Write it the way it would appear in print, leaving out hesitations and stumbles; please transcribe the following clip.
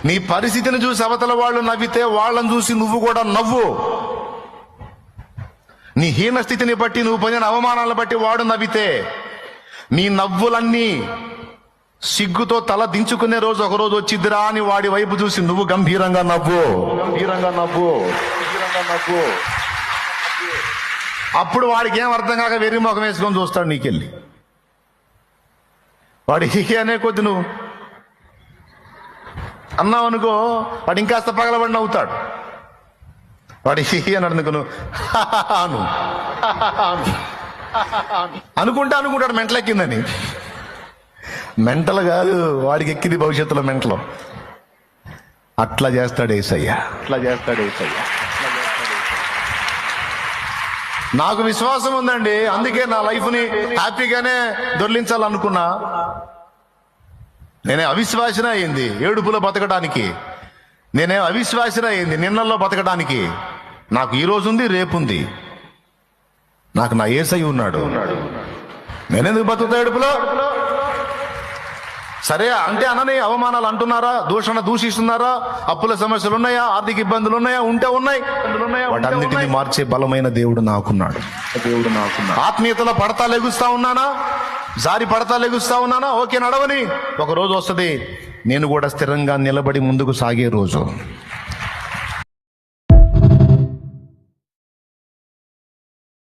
నీ పరిస్థితిని చూసి అవతల వాళ్ళు నవ్వితే వాళ్ళని చూసి నువ్వు కూడా నవ్వు. నీ హీన స్థితిని బట్టి, నువ్వు పొందిన అవమానాలను బట్టి వాడు నవ్వితే, నీ నవ్వులన్నీ సిగ్గుతో తల దించుకునే రోజు ఒకరోజు వచ్చిద్దిరా అని వాడి వైపు చూసి నువ్వు గంభీరంగా నవ్వు. అప్పుడు వాడికి ఏం అర్థం కాక వెర్రి ముఖం వేసుకొని చూస్తాడు నీకెళ్ళి. వాడి అనే కొద్ది నువ్వు అన్నావు అనుకో, వాడు ఇంకాస్త పగలబడి నవ్వుతాడు. వాడి అని అనుకును అనుకుంటాడు మెంటలెక్కిందని. మెంటలు కాదు, వాడికి ఎక్కింది భవిష్యత్తులో మెంటలు. అట్లా చేస్తాడు యేసయ్య. నాకు విశ్వాసం ఉందండి, అందుకే నా లైఫ్ని హ్యాపీగానే దొర్లించాలనుకున్నా. నేనే అవిశ్వాసన అయింది ఏడుపులో బతకడానికి, నేనే అవిశ్వాసన అయింది నిన్నల్లో బతకడానికి. నాకు ఈ రోజు ఉంది, రేపుంది. నాకు నా యేసయ్య ఉన్నాడు. నేనెందుకు బతుకుతా ఏడుపులో? సరే అంటే అనని అవమానాలు అంటున్నారా, దూషిస్తున్నారా, అప్పుల సమస్యలు ఉన్నాయా, ఆర్థిక ఇబ్బందులు ఉన్నాయా, ఉన్నాయి. వాటన్నిటిని మార్చే బలమైన దేవుడు నాకున్నాడు. ఆత్మీయతలో పడతా లెగుస్తా ఉన్నానా, జారి పడతా లెగుస్తా ఉన్నానా, ఓకే నడవని. ఒక రోజు వస్తుంది నేను కూడా స్థిరంగా నిలబడి ముందుకు సాగే రోజు.